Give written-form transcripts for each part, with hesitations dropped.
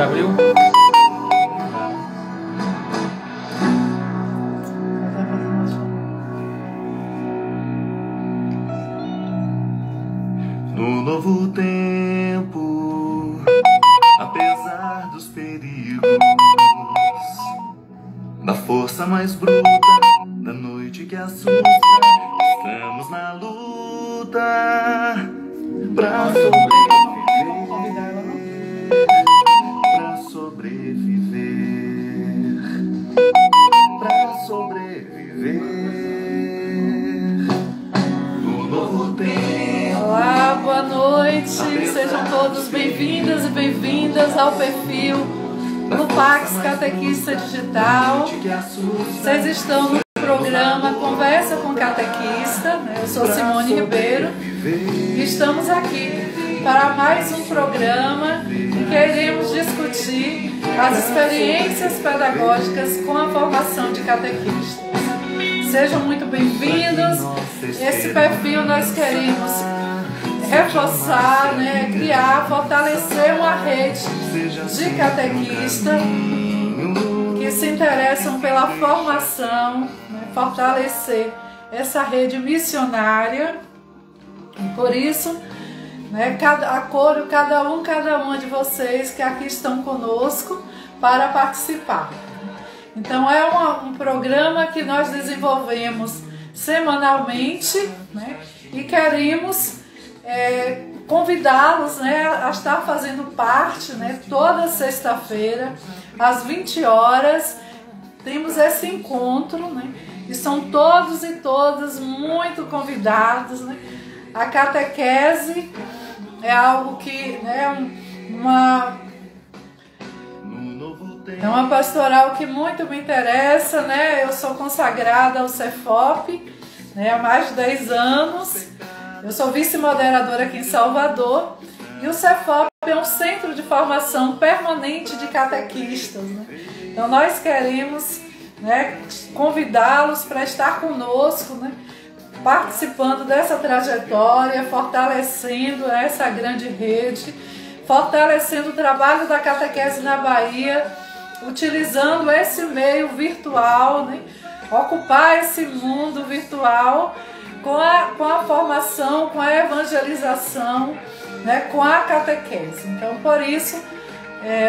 Já abriu? No novo tempo, apesar dos perigos, da força mais bruta, da noite que assusta, estamos na luta pra sobreviver, pra sobreviver no novo tempo. Olá, boa noite, sejam todos bem-vindas e bem-vindas ao perfil do Pax Catequista Digital. Vocês estão no programa Conversa com Catequista, eu sou Simone Ribeiro e estamos aqui para mais um programa em que iremos discutir as experiências pedagógicas com a formação de catequistas. Sejam muito bem-vindos. Esse perfil nós queremos reforçar, criar, fortalecer uma rede de catequistas que se interessam pela formação, fortalecer essa rede missionária. E por isso, acolho cada uma de vocês que aqui estão conosco para participar. Então é um programa que nós desenvolvemos semanalmente, e queremos convidá-los a estar fazendo parte, toda sexta-feira, às 20 horas, temos esse encontro, e são todos e todas muito convidados. A catequese é algo que é uma pastoral que muito me interessa, Eu sou consagrada ao Cefop, há mais de 10 anos. Eu sou vice-moderadora aqui em Salvador e o Cefop é um centro de formação permanente de catequistas. Então nós queremos convidá-los para estar conosco, participando dessa trajetória, fortalecendo essa grande rede, fortalecendo o trabalho da catequese na Bahia, utilizando esse meio virtual, ocupar esse mundo virtual com a formação, com a evangelização, com a catequese. Então, por isso,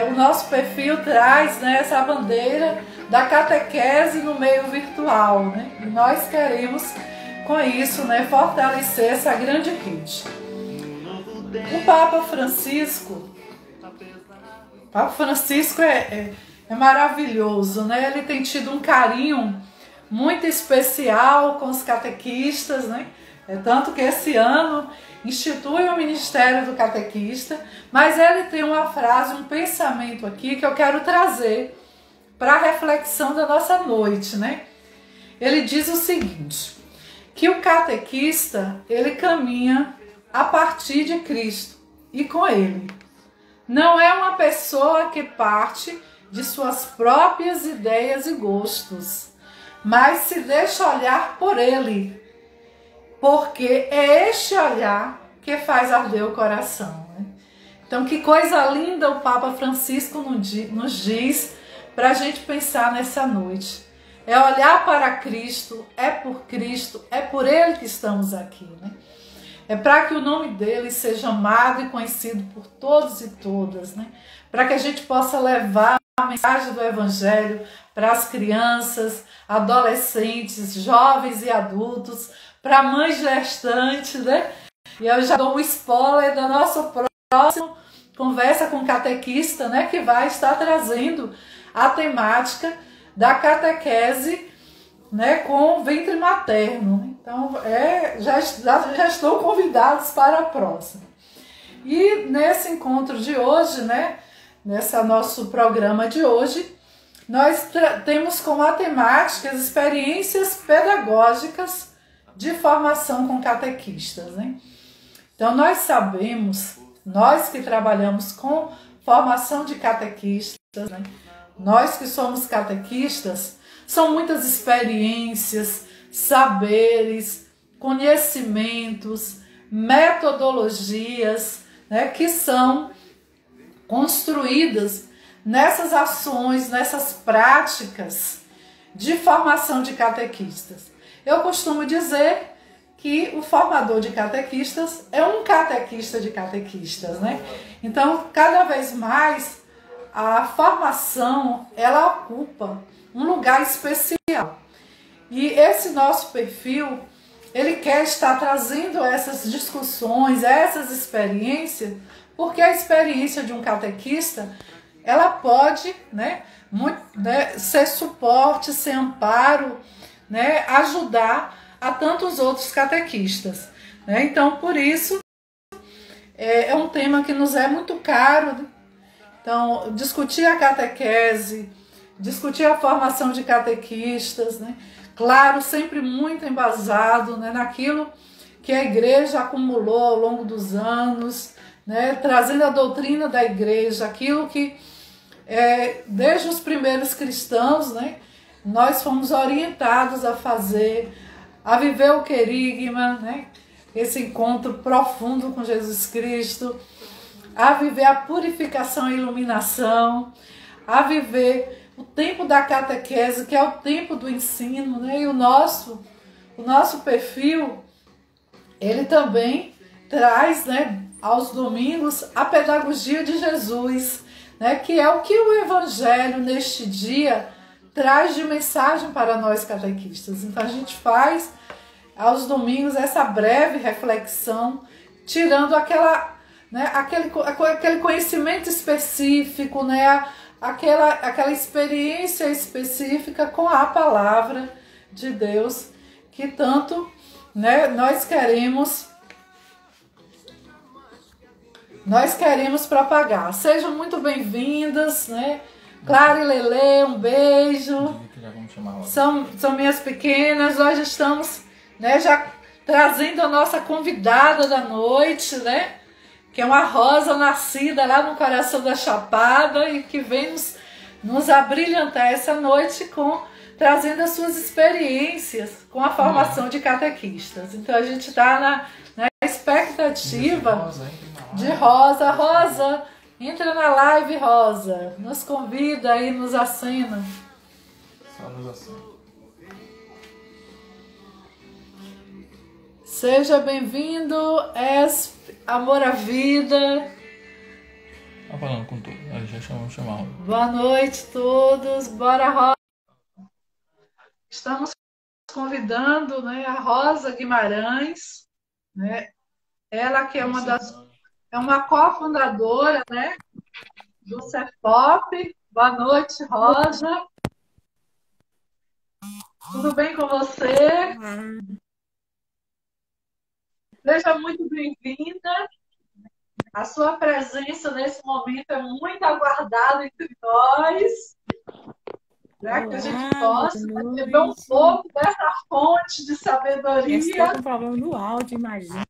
o nosso perfil traz essa bandeira da catequese no meio virtual. E nós queremos, com isso, fortalecer essa grande rede. O Papa Francisco é maravilhoso, Ele tem tido um carinho muito especial com os catequistas, Tanto que esse ano institui o Ministério do Catequista, mas ele tem uma frase, um pensamento aqui que eu quero trazer para a reflexão da nossa noite, Ele diz o seguinte, que o catequista, ele caminha a partir de Cristo e com ele. Não é uma pessoa que parte de suas próprias ideias e gostos, mas se deixa olhar por ele, porque é este olhar que faz arder o coração. Então, que coisa linda o Papa Francisco nos diz para a gente pensar nessa noite. É olhar para Cristo, é por Ele que estamos aqui. É para que o nome dele seja amado e conhecido por todos e todas, Para que a gente possa levar a mensagem do Evangelho para as crianças, adolescentes, jovens e adultos, para mães gestantes, E eu já dou um spoiler da nossa próxima conversa com catequista, que vai estar trazendo a temática da catequese, com ventre materno. Então, já estão convidados para a próxima. E nesse encontro de hoje, nesse nosso programa de hoje, nós temos como a temática as experiências pedagógicas de formação com catequistas. Então, nós sabemos, nós que trabalhamos com formação de catequistas, nós que somos catequistas, são muitas experiências, saberes, conhecimentos, metodologias, que são construídas nessas ações, nessas práticas de formação de catequistas. Eu costumo dizer que o formador de catequistas é um catequista de catequistas, né? Então, cada vez mais, a formação, ela ocupa um lugar especial. E esse nosso perfil, ele quer estar trazendo essas discussões, essas experiências, porque a experiência de um catequista, ela pode, ser suporte, ser amparo, ajudar a tantos outros catequistas. Então, por isso, é um tema que nos é muito caro. Então, discutir a catequese, discutir a formação de catequistas, claro, sempre muito embasado naquilo que a igreja acumulou ao longo dos anos, trazendo a doutrina da igreja, aquilo que, desde os primeiros cristãos, nós fomos orientados a fazer, a viver o querigma, esse encontro profundo com Jesus Cristo, a viver a purificação e iluminação, a viver o tempo da catequese, que é o tempo do ensino, e o nosso perfil, ele também traz, aos domingos, a pedagogia de Jesus, que é o que o Evangelho neste dia traz de mensagem para nós catequistas. Então a gente faz aos domingos essa breve reflexão, tirando aquele conhecimento específico, aquela experiência específica com a palavra de Deus, que tanto nós queremos propagar. Sejam muito bem-vindas, Clara e Lelê, um beijo. São minhas pequenas. Nós estamos já trazendo a nossa convidada da noite, que é uma rosa nascida lá no coração da Chapada e que vem nos abrilhantar essa noite trazendo as suas experiências com a formação de catequistas. Então a gente está na expectativa de Rosa. Rosa, entra na live, Rosa. Nos convida aí, nos acena. Só nos acena. Seja bem-vindo, Amor à Vida. Tá falando com tudo, já chamamos. Boa noite a todos. Bora, Rosa. Estamos convidando a Rosa Guimarães, ela que é uma cofundadora do CEFOP. Boa noite, Rosa. Tudo bem com você? Seja muito bem-vinda. A sua presença nesse momento é muito aguardada entre nós. Que a gente possa beber um pouco dessa fonte de sabedoria. Estou com problema no áudio, imagino,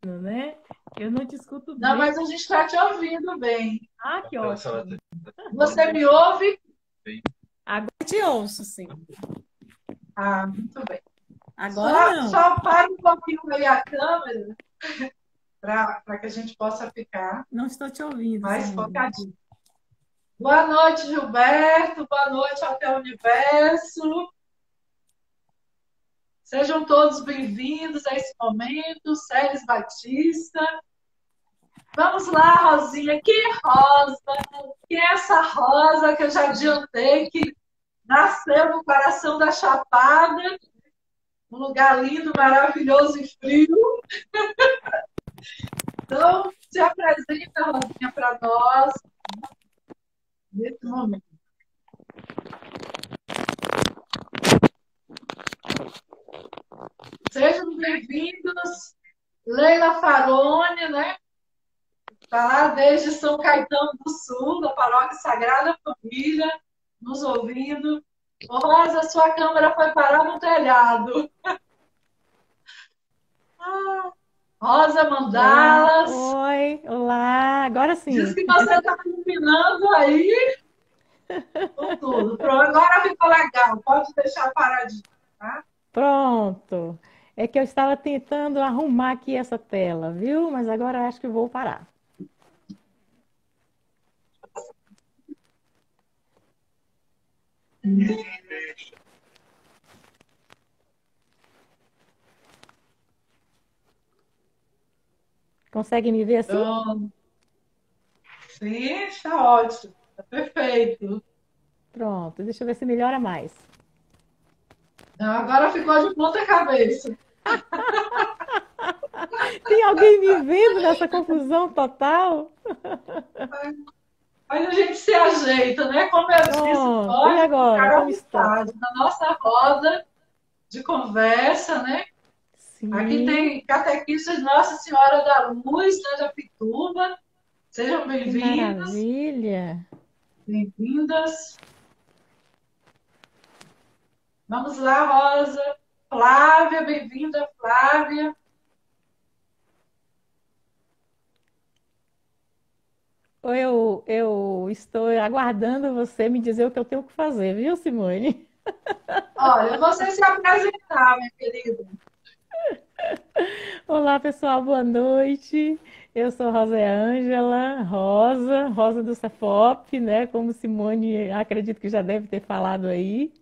Eu não te escuto bem. Não, mas a gente está te ouvindo bem. Ah, que ótimo. Você me ouve? Agora eu te ouço, sim. Ah, muito bem. Agora não. Só para um pouquinho aí a câmera, para que a gente possa ficar Não estou te ouvindo. mais focadinho. Boa noite, Gilberto. Boa noite, Hotel Universo. Sejam todos bem-vindos a esse momento. Célis Batista. Vamos lá, Rosinha. Que rosa! Que é essa rosa que eu já adiantei, que nasceu no coração da Chapada, um lugar lindo, maravilhoso e frio. Então, se apresenta, Rosinha, para nós nesse momento. Sejam bem-vindos, Leila Farone, Está lá desde São Caetano do Sul, da Paróquia Sagrada Família, nos ouvindo. Ô, Rosa, sua câmera foi parar no telhado. Rosa Mandalas. Oi, olá, agora sim. Diz que você está combinando aí com tudo. Pronto, agora ficou legal, pode deixar paradinho, tá? Pronto. É que eu estava tentando arrumar aqui essa tela, viu? Mas agora acho que vou parar. Consegue me ver assim? Pronto. Sim, está ótimo. Está perfeito. Pronto, deixa eu ver se melhora mais. Não, agora ficou de ponta cabeça. Tem alguém me vendo nessa confusão total? Mas a gente se ajeita, né? Como eu disse, Pronto, e pode agora? ficar à Como está? vontade na nossa roda de conversa, né? Aqui Sim, tem catequistas de Nossa Senhora da Luz, né, de Apituba. Sejam que bem-vindos, maravilha. bem-vindas. Vamos lá, Rosa. Flávia, bem-vinda, Flávia. Eu estou aguardando você me dizer o que eu tenho que fazer, viu, Simone? Olha, você se apresentar, minha querida. Olá, pessoal, boa noite. Eu sou Rosa Ângela, Rosa do Cefop, né? Como Simone, acredito que já deve ter falado aí.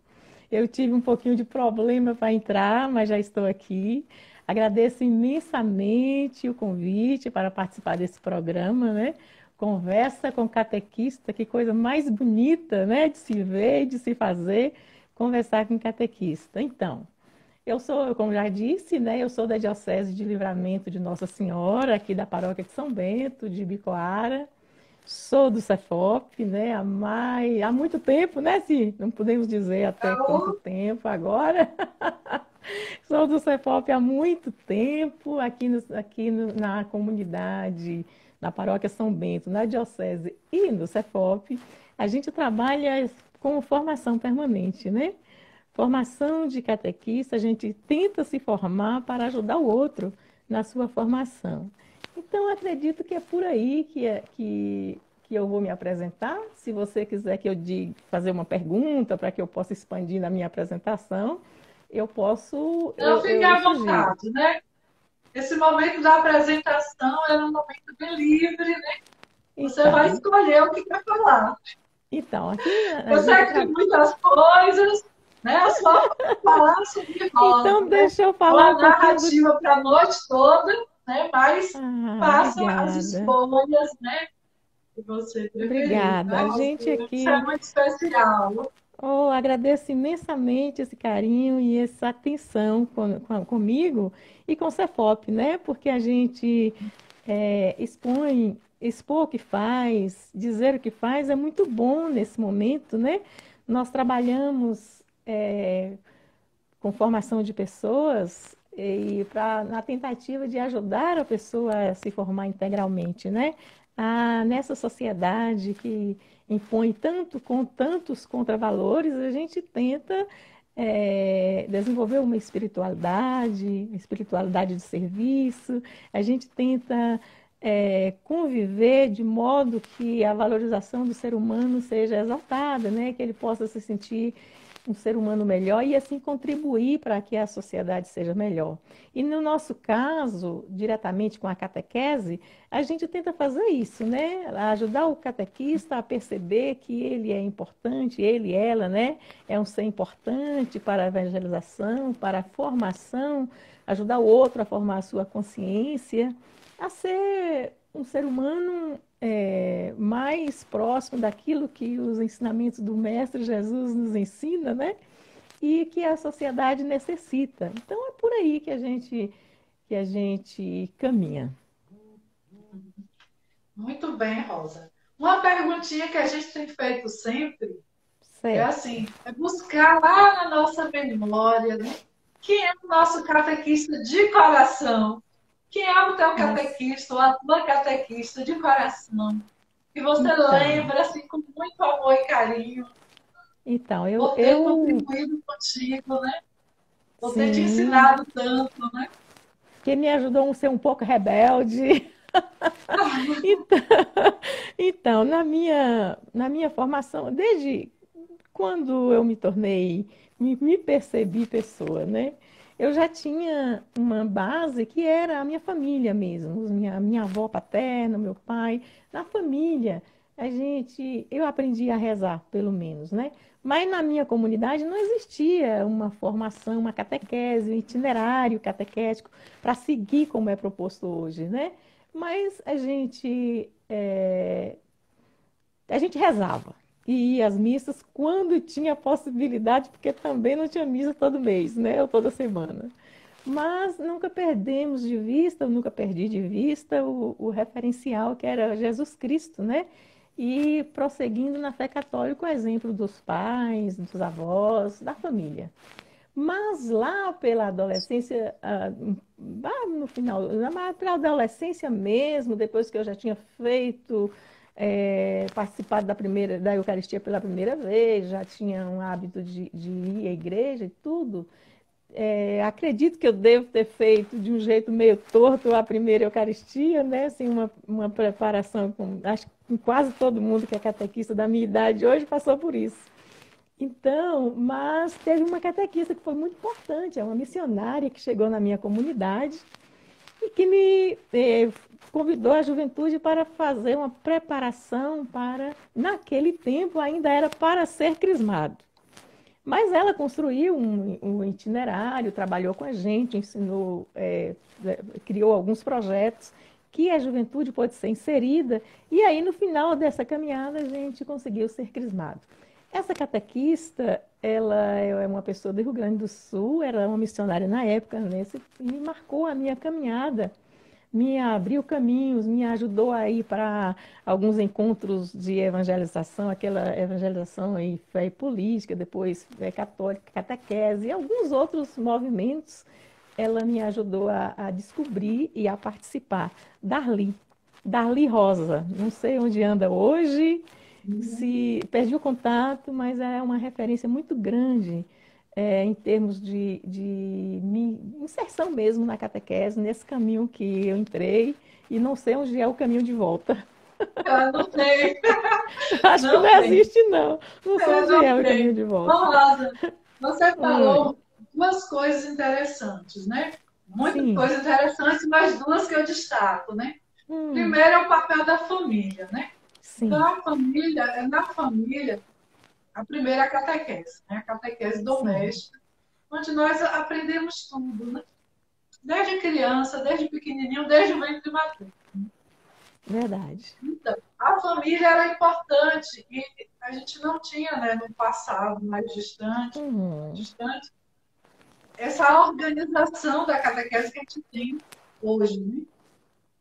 Eu tive um pouquinho de problema para entrar, mas já estou aqui. Agradeço imensamente o convite para participar desse programa, né? Conversa com catequista, que coisa mais bonita, né? De se ver, de se fazer, conversar com catequista. Então, eu sou, como já disse, né? Eu sou da Diocese de Livramento de Nossa Senhora, aqui da Paróquia de São Bento, de Ibicoara. Sou do Cefop, né? Há muito tempo, né? Se não podemos dizer até quanto Então, tempo agora. Sou do Cefop há muito tempo, na comunidade, na Paróquia São Bento, na Diocese e no Cefop. A gente trabalha com formação permanente, né? Formação de catequista, a gente tenta se formar para ajudar o outro na sua formação. Então, acredito que é por aí que eu vou me apresentar. Se você quiser que eu diga, fazer uma pergunta para que eu possa expandir na minha apresentação, eu posso, não fique eu à sugiro. vontade, né? Esse momento da apresentação é um momento bem livre, né? Você vai Então, escolher o que quer falar. aqui a Eu gente sei que tem muitas coisas, né? É só falar sobre rosa, Então, né? deixa eu falar Uma um pouquinho do. narrativa para a noite toda, né? Mas Ah, façam as obrigada. escolhas, né? Que você preferir, Obrigada. né, A Rosa? gente Isso é aqui. muito especial. Oh, agradeço imensamente esse carinho e essa atenção comigo e com o Cefop, né? Porque a gente expor o que faz, dizer o que faz é muito bom nesse momento, né? Nós trabalhamos com formação de pessoas na tentativa de ajudar a pessoa a se formar integralmente, né? Nessa sociedade que impõe com tantos contravalores, a gente tenta desenvolver uma espiritualidade de serviço, a gente tenta conviver de modo que a valorização do ser humano seja exaltada, né? Que ele possa se sentir um ser humano melhor e assim contribuir para que a sociedade seja melhor. E no nosso caso, diretamente com a catequese, a gente tenta fazer isso, né? Ajudar o catequista a perceber que ele é importante, ele, ela, né? É um ser importante para a evangelização, para a formação, ajudar o outro a formar a sua consciência, a ser um ser humano mais próximo daquilo que os ensinamentos do Mestre Jesus nos ensina, né? E que a sociedade necessita. Então é por aí que a gente caminha. Muito bem, Rosa. Uma perguntinha que a gente tem feito sempre é Certo. assim, é buscar lá na nossa memória, né? Quem é o nosso catequista de coração? Quem é o teu Mas, catequista ou a tua catequista de coração? Que você então, lembra assim com muito amor e carinho então por ter contribuído contigo, né? Por ter te sim, ensinado tanto, né? que me ajudou a ser um pouco rebelde. Então, então, na minha formação, desde quando eu me percebi pessoa, né? Eu já tinha uma base que era a minha família mesmo, a minha avó paterna, meu pai, na família. eu aprendi a rezar, pelo menos, né? Mas na minha comunidade não existia uma formação, uma catequese, um itinerário catequético para seguir como é proposto hoje, né? Mas a gente rezava e ia às missas quando tinha possibilidade, porque também não tinha missa todo mês, né? Ou toda semana. Mas nunca perdemos de vista, eu nunca perdi de vista o referencial que era Jesus Cristo, né? E prosseguindo na fé católica, o exemplo dos pais, dos avós, da família. Mas lá pela adolescência, no final, mas pela adolescência mesmo, depois que eu já tinha participado da Eucaristia pela primeira vez, já tinha um hábito de ir à igreja e tudo, acredito que eu devo ter feito de um jeito meio torto a primeira Eucaristia, né? Assim, uma preparação, acho que quase todo mundo que é catequista da minha idade hoje passou por isso. Então, mas teve uma catequista que foi muito importante, é uma missionária que chegou na minha comunidade e que me convidou a juventude para fazer uma preparação para, naquele tempo ainda era para ser crismado. Mas ela construiu um itinerário, trabalhou com a gente, ensinou, criou alguns projetos que a juventude pode ser inserida, e aí no final dessa caminhada a gente conseguiu ser crismado. Essa catequista, ela é uma pessoa do Rio Grande do Sul, era uma missionária na época, e marcou a minha caminhada, me abriu caminhos, me ajudou a ir para alguns encontros de evangelização, aquela evangelização em fé e política, depois fé católica, catequese e alguns outros movimentos. Ela me ajudou a descobrir e a participar. Darli Rosa, não sei onde anda hoje, se perdi o contato, mas é uma referência muito grande em termos de inserção mesmo na catequese, nesse caminho que eu entrei, e não sei onde é o caminho de volta. Não sei. Acho que não existe, não. Não sei onde é o caminho de volta. Rosa, você falou duas coisas interessantes, né? Muitas coisas interessantes, mas duas que eu destaco, né? Primeiro é o papel da família, né? Sim. Então, na família, a primeira é a catequese, né? A catequese doméstica, onde nós aprendemos tudo, né? Desde criança, desde pequenininho, desde o ventre materno. Verdade. Então, a família era importante e a gente não tinha, né, no passado mais distante, essa organização da catequese que a gente tem hoje, né?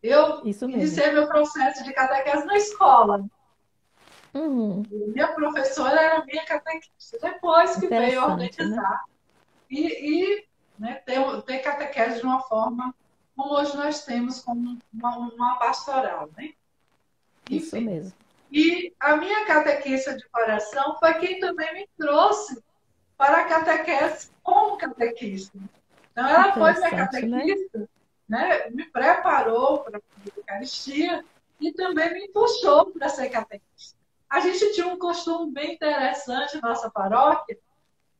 Eu iniciei meu processo de catequese na escola. Minha professora era minha catequista. Depois que veio organizar, né? Né, ter catequese de uma forma como hoje nós temos, como uma pastoral, né? Isso mesmo. E a minha catequista de coração foi quem também me trouxe para a catequese como catequista. Então, ela foi minha catequista, né? Me preparou para a Eucaristia e também me puxou para ser catequista. A gente tinha um costume bem interessante na nossa paróquia,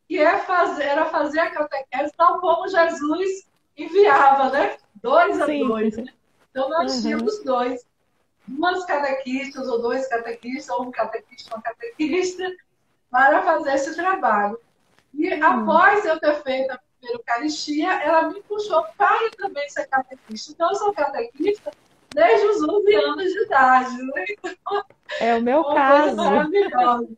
que era fazer a catequese tal como Jesus enviava, né? 2 a 2. Né? Então, nós tínhamos duas catequistas, ou 2 catequistas, ou um catequista, uma catequista, para fazer esse trabalho. E após eu ter feito a primeira Eucaristia, ela me puxou para também ser catequista. Então, eu sou catequista desde os 11 anos de idade. Né? Então, é o meu caso. Maravilhosa.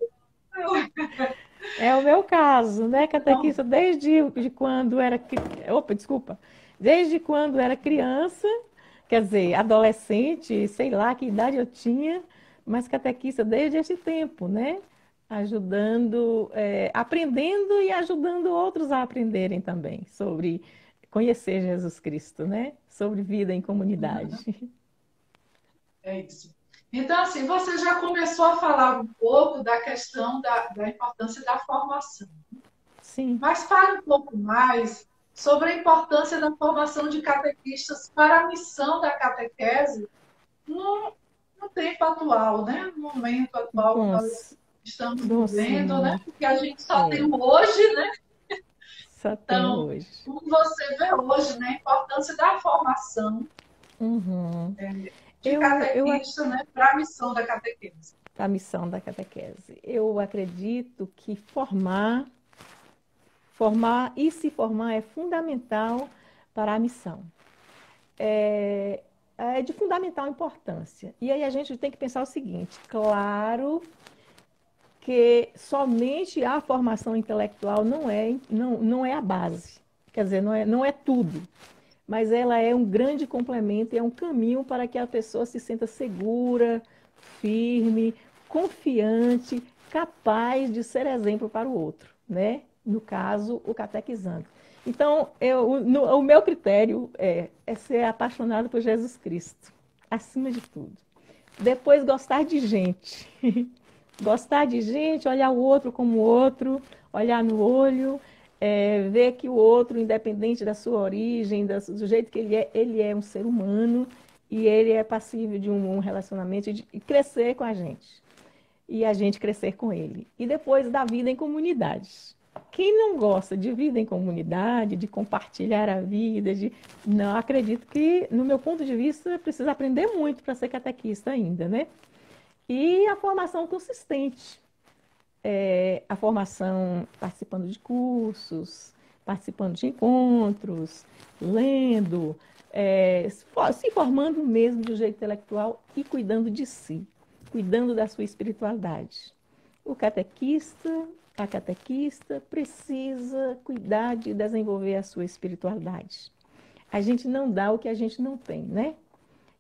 É o meu caso, né? Catequista desde quando era... Desde quando era criança, quer dizer, adolescente, sei lá que idade eu tinha, mas catequista desde esse tempo, né? Ajudando, aprendendo e ajudando outros a aprenderem também sobre conhecer Jesus Cristo, né? Sobre vida em comunidade. É isso. Então, assim, você já começou a falar um pouco da questão da importância da formação. Sim. Mas fale um pouco mais sobre a importância da formação de catequistas para a missão da catequese no tempo atual, né? No momento atual que nós estamos vivendo, né? Porque a gente só tem o hoje, né? Só tem hoje. Como você vê hoje, né? A importância da formação de catequista, né? Para a missão da catequese. para a missão da catequese? Eu acredito que formar e se formar é fundamental para a missão. É de fundamental importância. E aí a gente tem que pensar o seguinte: claro que somente a formação intelectual não é a base, quer dizer, não é tudo, mas ela é um grande complemento e é um caminho para que a pessoa se sinta segura, firme, confiante, capaz de ser exemplo para o outro, né? No caso, o catequizando. Então, o meu critério é ser apaixonado por Jesus Cristo, acima de tudo. Depois, gostar de gente. Gostar de gente, olhar o outro como o outro, olhar no olho, ver que o outro, independente da sua origem, do jeito que ele é um ser humano e ele é passível de um relacionamento e crescer com a gente. E a gente crescer com ele. E depois, da vida em comunidade. Quem não gosta de vida em comunidade, de compartilhar a vida, não, acredito que, no meu ponto de vista, precisa aprender muito para ser catequista ainda, né? E a formação consistente. A formação participando de cursos, participando de encontros, lendo, se formando mesmo de um jeito intelectual e cuidando de si, cuidando da sua espiritualidade. A catequista precisa cuidar de desenvolver a sua espiritualidade. A gente não dá o que a gente não tem, né?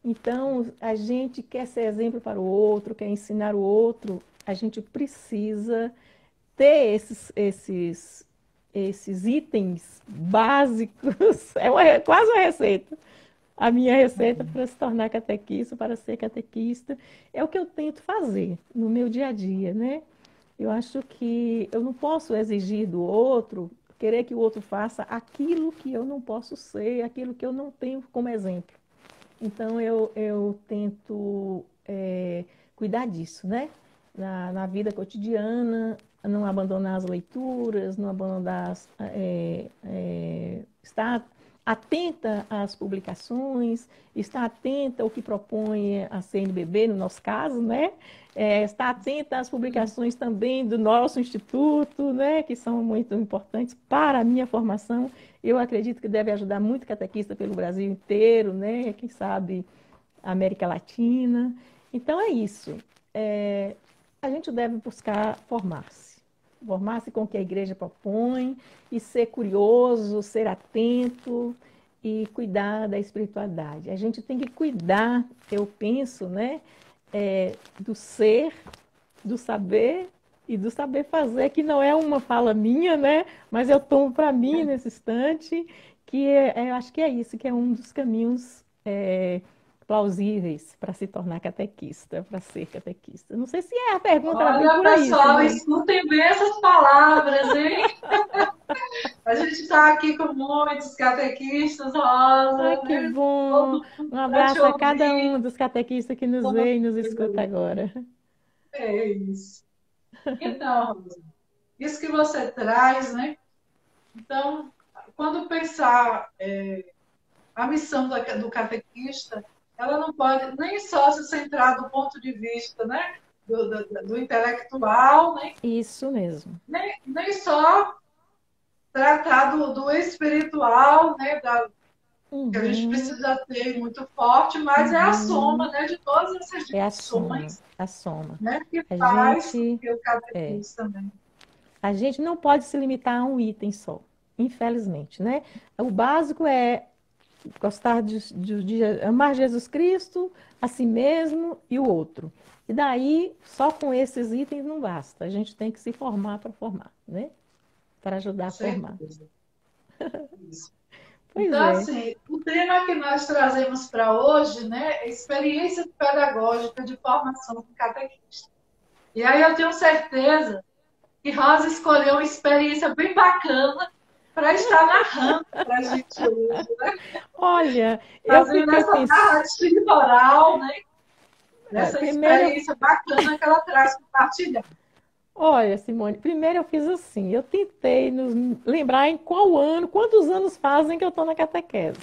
Então, a gente quer ser exemplo para o outro, quer ensinar o outro, a gente precisa ter esses itens básicos. Quase uma receita. A minha receita para se tornar catequista, para ser catequista, é o que eu tento fazer no meu dia a dia, né? Eu acho que eu não posso exigir do outro, querer que o outro faça aquilo que eu não posso ser, aquilo que eu não tenho como exemplo. Então, eu tento cuidar disso, né? Na vida cotidiana, não abandonar as leituras, não abandonar, estar atenta às publicações, estar atenta ao que propõe a CNBB, no nosso caso, né? Estar atenta às publicações também do nosso instituto, né? Que são muito importantes para a minha formação. Eu acredito que deve ajudar muito catequista pelo Brasil inteiro, né? Quem sabe a América Latina. Então é isso. A gente deve buscar formar-se com o que a igreja propõe e ser curioso, ser atento e cuidar da espiritualidade. A gente tem que cuidar, eu penso, né, do ser, do saber e do saber fazer, que não é uma fala minha, né, mas eu tomo para mim nesse instante, que eu acho que é isso, que é um dos caminhos plausíveis para se tornar catequista, para ser catequista. Não sei se a pergunta era bem por aí. Pessoal, escutem bem essas palavras, hein? A gente está aqui com muitos catequistas, Rosa. Que bom! Um abraço a cada um dos catequistas que nos vê e nos escuta agora. É isso. Então, Rosa, isso que você traz, né? Então, quando pensar a missão do catequista, ela não pode nem só se centrar do ponto de vista, né, do intelectual, né? Isso mesmo. Nem só tratar do espiritual, né, que a gente precisa ter muito forte, mas é a soma, né, de todas essas dimensões. É a soma. Né, que faz que o catequista também. A gente não pode se limitar a um item só, infelizmente, né? O básico é gostar de amar Jesus Cristo, a si mesmo e o outro. E daí, só com esses itens não basta. A gente tem que se formar para formar, né? Para ajudar a formar. Isso. Pois então, assim, o tema que nós trazemos para hoje, né, é experiência pedagógica de formação do catequista. E aí eu tenho certeza que Rosa escolheu uma experiência bem bacana para estar narrando para a gente hoje, né? Olha, fazendo essa narrativa oral, né? Essa experiência bacana que ela traz compartilhar. Olha, Simone, primeiro eu fiz assim, eu tentei nos lembrar em qual ano, quantos anos fazem que eu estou na catequese.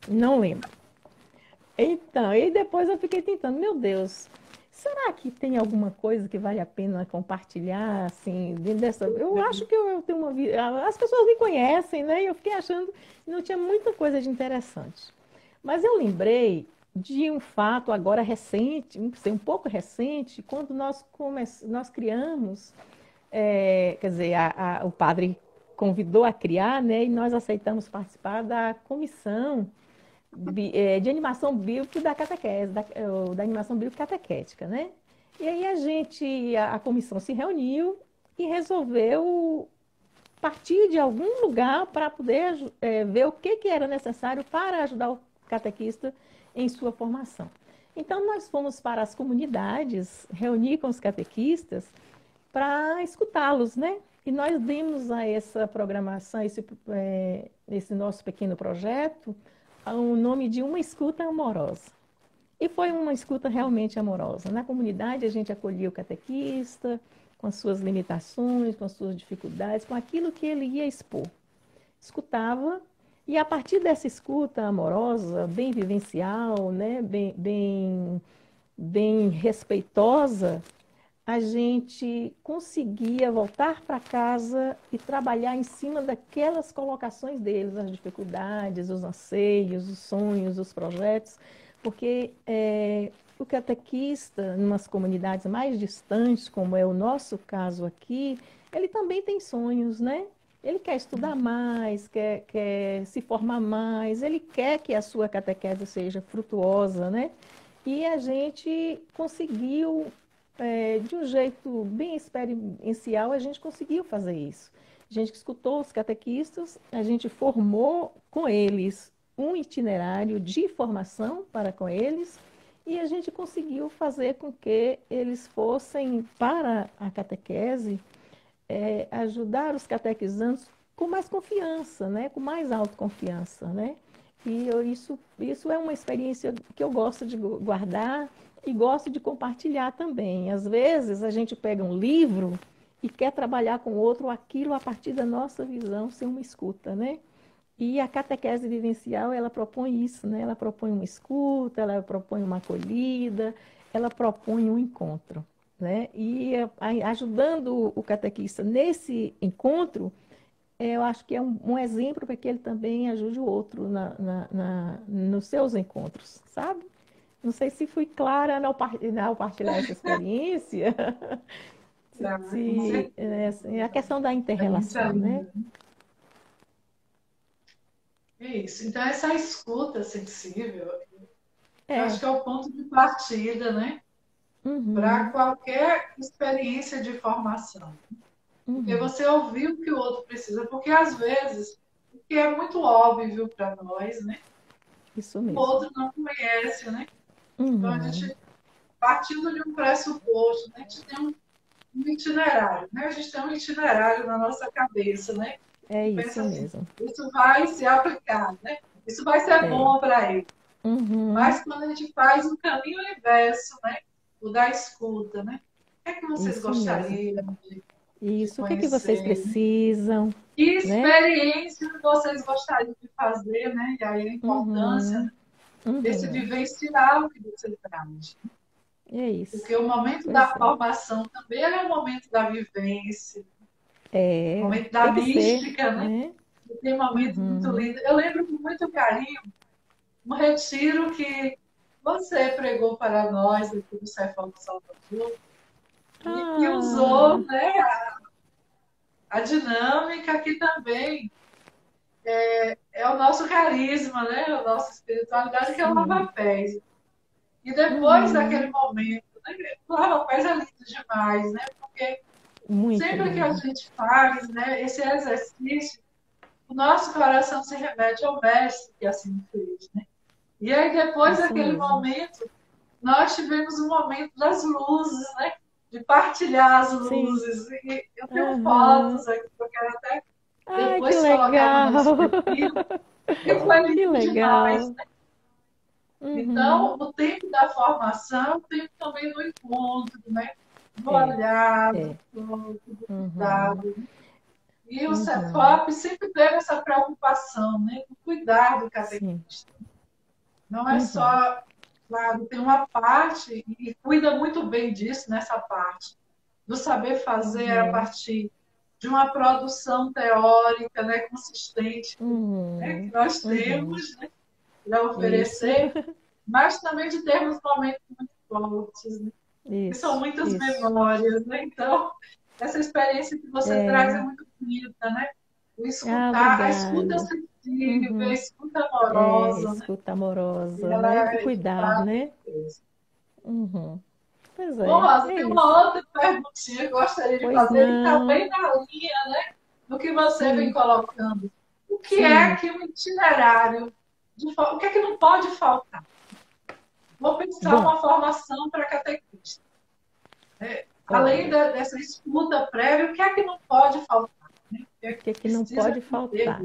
Não lembro. Então, e depois eu fiquei tentando, meu Deus, Será que tem alguma coisa que vale a pena compartilhar, assim, dentro dessa... Eu acho que eu tenho uma vida... As pessoas me conhecem, né? E eu fiquei achando que não tinha muita coisa de interessante. Mas eu lembrei de um fato agora recente, um pouco recente, quando nós criamos, quer dizer, o padre convidou a criar, né? E nós aceitamos participar da comissão de animação bíblica da catequese, da animação bíblica catequética, né? E aí a comissão se reuniu e resolveu partir de algum lugar para poder ver o que era necessário para ajudar o catequista em sua formação. Então, nós fomos para as comunidades, reunir com os catequistas para escutá-los, né? E nós demos a essa programação, esse nosso pequeno projeto, o nome de Uma Escuta Amorosa. E foi uma escuta realmente amorosa. Na comunidade, a gente acolhia o catequista, com as suas limitações, com as suas dificuldades, com aquilo que ele ia expor. Escutava, e a partir dessa escuta amorosa, bem vivencial, né, bem respeitosa, a gente conseguia voltar para casa e trabalhar em cima daquelas colocações deles, as dificuldades, os anseios, os sonhos, os projetos, porque o catequista, em umas comunidades mais distantes, como é o nosso caso aqui, ele também tem sonhos, né? Ele quer estudar mais, quer se formar mais, ele quer que a sua catequese seja frutuosa, né? E a gente conseguiu, de um jeito bem experiencial, a gente conseguiu fazer isso. A gente escutou os catequistas, a gente formou com eles um itinerário de formação para com eles, e a gente conseguiu fazer com que eles fossem para a catequese, ajudar os catequizandos com mais confiança, né? Com mais autoconfiança, né? E isso é uma experiência que eu gosto de guardar e gosto de compartilhar também. Às vezes a gente pega um livro e quer trabalhar com outro aquilo a partir da nossa visão, ser uma escuta, né? E a catequese vivencial, ela propõe isso, né? Ela propõe uma escuta, ela propõe uma acolhida, ela propõe um encontro, né? E ajudando o catequista nesse encontro, eu acho que é um exemplo para que ele também ajude o outro nos seus encontros, sabe? Não sei se fui clara ao partilhar essa experiência. A questão da inter-relação, né? Isso. Então, essa escuta sensível, eu É. acho que é o ponto de partida, né? Para qualquer experiência de formação. Porque você ouviu o que o outro precisa. Porque, às vezes, o que é muito óbvio para nós, né? Isso mesmo. O outro não conhece, né? Então, a gente, partindo de um pressuposto, né? A gente tem um itinerário, né? A gente tem um itinerário na nossa cabeça, né? É isso Pensa assim, mesmo. isso vai se aplicar, né? Isso vai ser bom para ele. Mas quando a gente faz um caminho inverso, né? O da escuta, né? O que é que vocês gostariam de Isso, o que conhecer? vocês precisam? Que experiência vocês gostariam de fazer, né? E aí a importância desse vivencial que você traz. É isso. Porque o momento da formação também é o momento da vivência. O momento da mística, né? Tem um momento muito lindo. Eu lembro com muito carinho um retiro que você pregou para nós aqui do Cefal do Salvador e usou, né, a dinâmica que também é o nosso carisma, né, a nossa espiritualidade, que é o lava-pés. E depois daquele momento, né, o lava-pés é lindo demais, né, porque sempre que a gente faz, né, esse exercício, o nosso coração se remete ao mestre que assim fez, né? E aí, depois daquele momento, nós tivemos um momento das luzes, né? De partilhar as luzes. E eu tenho fotos aqui que eu quero até depois colocar no nosso perfil. E foi lindo demais, né? Então, o tempo da formação é o tempo também do encontro, né? Do olhar, do cuidado. E o CEFOP sempre teve essa preocupação, né? Do cuidar do catequista. Não é só Claro, tem uma parte, e cuida muito bem disso nessa parte, do saber fazer a Uhum, partir de uma produção teórica, né, consistente, né, que uhum, nós uhum. temos, né, para Isso, oferecer, mas também de termos momentos muito fortes, né, que são isso, muitas isso. memórias, né? Então, essa experiência que você traz é É. muito bonita, né? O Ah, escutar, a escuta obrigada. sensível, a Uhum. escuta É, amorosa, né? escuta amorosa, Ela né? O é de cuidado, fato né? isso. Uhum. Pois Bom, é, Rosa, é tem isso. uma outra perguntinha que eu gostaria de Pois fazer, e está bem não. na linha, né, do que você vem Sim, colocando. O que é sim. que um itinerário, o que é que não pode faltar? Vou pensar Bom, uma formação para catequista. Além olha, dessa escuta prévia, o que é que não pode faltar? Né? O que é o que que é que não precisa pode ter? faltar?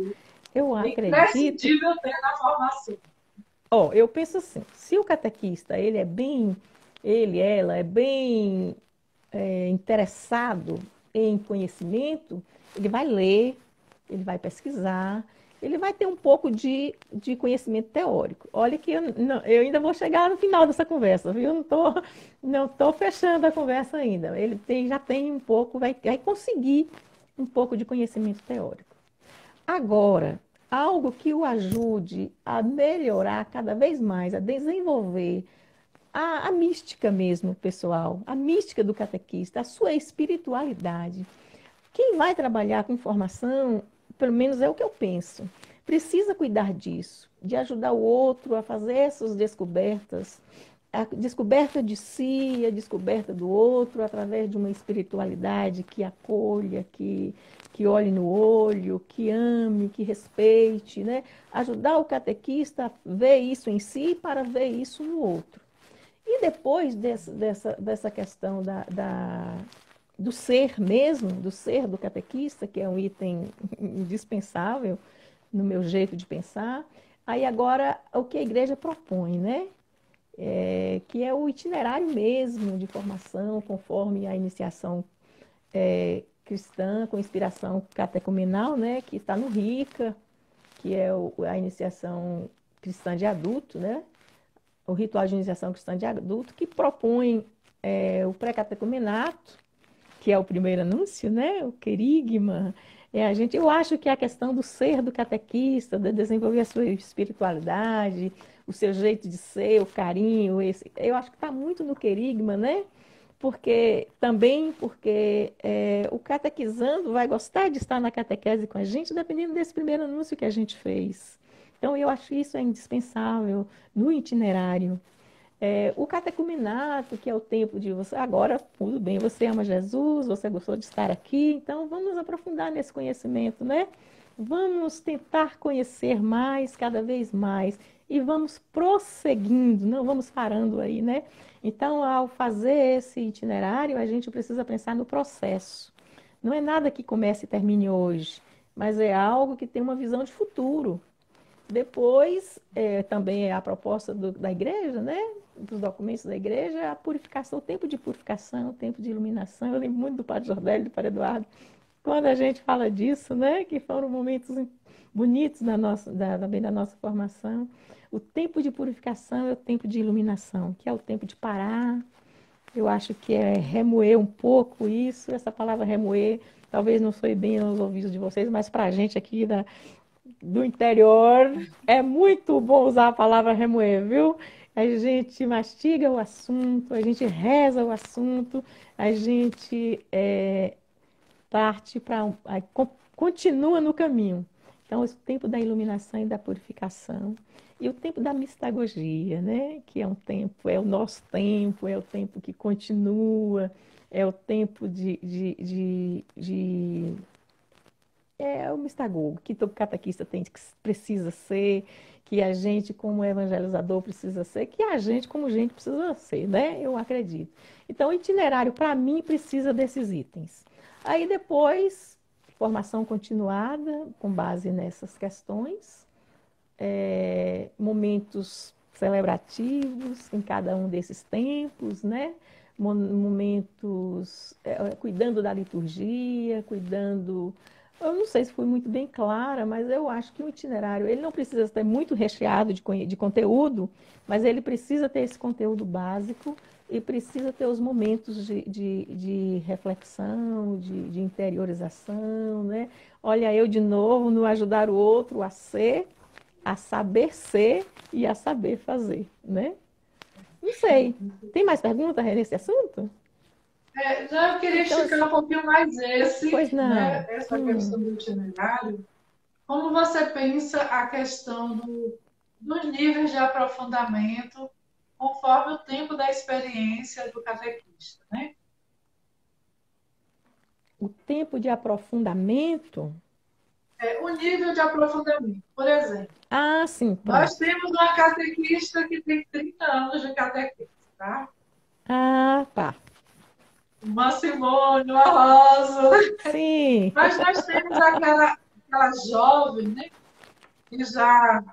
Eu É acredito, imprescindível ter na formação. ó, eu penso assim, se o catequista, ela é bem interessado em conhecimento, ele vai ler, ele vai pesquisar, ele vai ter um pouco de conhecimento teórico. Olha que eu ainda vou chegar no final dessa conversa, viu? Não tô fechando a conversa ainda. Já tem um pouco, vai conseguir um pouco de conhecimento teórico. Agora, algo que o ajude a melhorar cada vez mais, a desenvolver a mística mesmo, pessoal, a mística do catequista, a sua espiritualidade. Quem vai trabalhar com formação, pelo menos é o que eu penso, precisa cuidar disso, de ajudar o outro a fazer essas descobertas, a descoberta de si, a descoberta do outro, através de uma espiritualidade que acolha, que olhe no olho, que ame, que respeite, né? Ajudar o catequista a ver isso em si para ver isso no outro. E depois dessa questão do ser mesmo, do ser do catequista, que é um item indispensável no meu jeito de pensar, aí agora o que a igreja propõe, né? Que é o itinerário mesmo de formação, conforme a iniciação cristã, com inspiração catecumenal, né? Que está no RICA, que é a iniciação cristã de adulto, né? O ritual de iniciação cristã de adulto, que propõe o pré-catecumenato, que é o primeiro anúncio, né? O querigma. Eu acho que a questão do ser do catequista, de desenvolver a sua espiritualidade, o seu jeito de ser, o carinho, eu acho que está muito no querigma, né? Porque o catequizando vai gostar de estar na catequese com a gente, dependendo desse primeiro anúncio que a gente fez. Então, eu acho isso é indispensável no itinerário. O catecumenato, que é o tempo de você, agora, tudo bem, você ama Jesus, você gostou de estar aqui, então vamos aprofundar nesse conhecimento, né? Vamos tentar conhecer mais, cada vez mais, e vamos prosseguindo, não vamos parando aí, né? Então, ao fazer esse itinerário, a gente precisa pensar no processo. Não é nada que comece e termine hoje, mas é algo que tem uma visão de futuro. Depois, também é a proposta da igreja, né? Dos documentos da igreja, a purificação, o tempo de purificação, o tempo de iluminação. Eu lembro muito do Padre Jordélio e do Padre Eduardo, quando a gente fala disso, né? Que foram momentos bonitos também da nossa formação. O tempo de purificação é o tempo de iluminação, que é o tempo de parar. Eu acho que é remoer um pouco isso, essa palavra remoer, talvez não soe bem aos ouvidos de vocês, mas para a gente aqui do interior, é muito bom usar a palavra remoer, viu? A gente mastiga o assunto, a gente reza o assunto, a gente parte para. Continua no caminho. Então, o tempo da iluminação e da purificação. E o tempo da mistagogia, né? Que é um tempo, é o nosso tempo, é o tempo que continua, é o tempo é o mistagogo, que todo catequista precisa ser, que a gente, como evangelizador, precisa ser, que a gente, como gente, precisa ser, né? Eu acredito. Então, o itinerário, para mim, precisa desses itens. Aí depois, formação continuada, com base nessas questões, momentos celebrativos em cada um desses tempos, né? Momentos cuidando da liturgia, cuidando Eu não sei se fui muito bem clara, mas eu acho que o itinerário, ele não precisa ser muito recheado de conteúdo, mas ele precisa ter esse conteúdo básico e precisa ter os momentos de reflexão, de interiorização, né? Olha, eu de novo no ajudar o outro a ser, a saber ser e a saber fazer, né? Não sei. Tem mais perguntas nesse assunto? Já eu queria Então, esticar um pouquinho mais pois não. essa questão do itinerário. Como você pensa a questão dos níveis de aprofundamento conforme o tempo da experiência do catequista, né? O tempo de aprofundamento. O nível de aprofundamento. Por exemplo, Ah, sim, nós pronto. temos uma catequista que tem 30 anos de catequista, tá? Ah, tá. Uma Simone, uma Rosa. Sim. Mas nós temos aquela jovem, né? Que já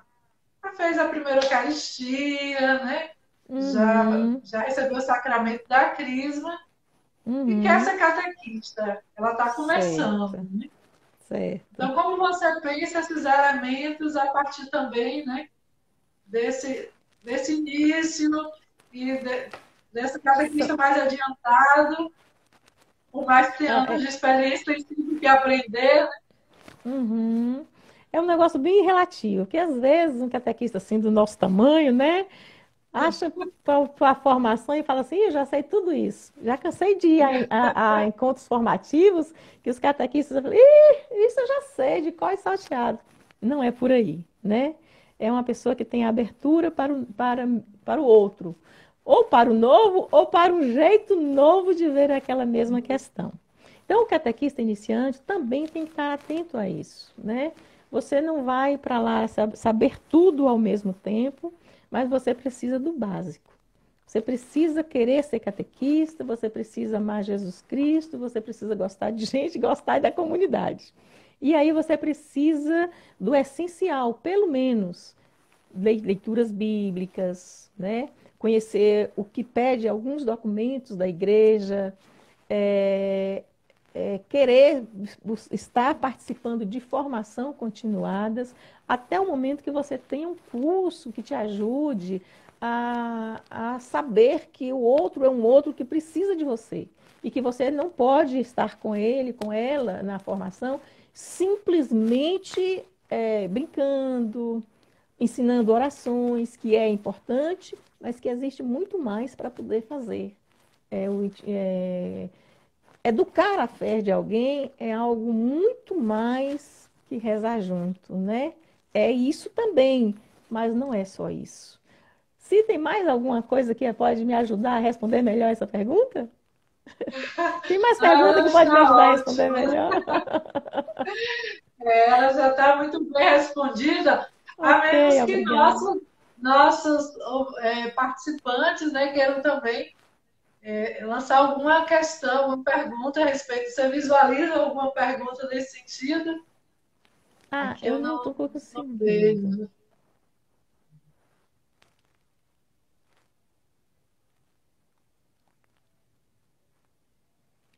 fez a primeira Eucaristia, né? Uhum, Já recebeu o sacramento da Crisma e quer uhum. ser catequista. Ela está começando, Certo, né? certo. Então, como você pensa esses elementos a partir também, né? Desse início e desse São- catequista mais adiantado, por mais que tenha ah, anos de experiência, tem sempre que aprender, né? uhum. É um negócio bem relativo, porque às vezes um catequista assim do nosso tamanho, né, acha a formação e fala assim: "Ih, já sei tudo isso. Já cansei de ir a encontros formativos que os catequistas falam: Ih, isso eu já sei, de cor e salteado." Não é por aí, né? É uma pessoa que tem abertura para o outro, ou para o novo, ou para um jeito novo de ver aquela mesma questão. Então, o catequista iniciante também tem que estar atento a isso, né? Você não vai para lá saber tudo ao mesmo tempo, mas você precisa do básico. Você precisa querer ser catequista, você precisa amar Jesus Cristo, você precisa gostar de gente, gostar da comunidade. E aí você precisa do essencial, pelo menos leituras bíblicas, né? Conhecer o que pede alguns documentos da igreja, é, querer estar participando de formação continuadas até o momento que você tenha um curso que te ajude a saber que o outro é um outro que precisa de você e que você não pode estar com ele, com ela na formação, simplesmente brincando, ensinando orações, que é importante, mas que existe muito mais para poder fazer. Educar a fé de alguém é algo muito mais que rezar junto, né? É isso também, mas não é só isso. Se tem mais alguma coisa que pode me ajudar a responder melhor essa pergunta? Tem mais pergunta Ela que pode me está ajudar a responder ótima. melhor? Ela já está muito bem respondida, a Ok, menos que obrigada. nossos participantes, né, queiram também lançar alguma questão, alguma pergunta a respeito. Você visualiza alguma pergunta nesse sentido? Ah, Aqui eu eu não estou não conseguindo. vejo.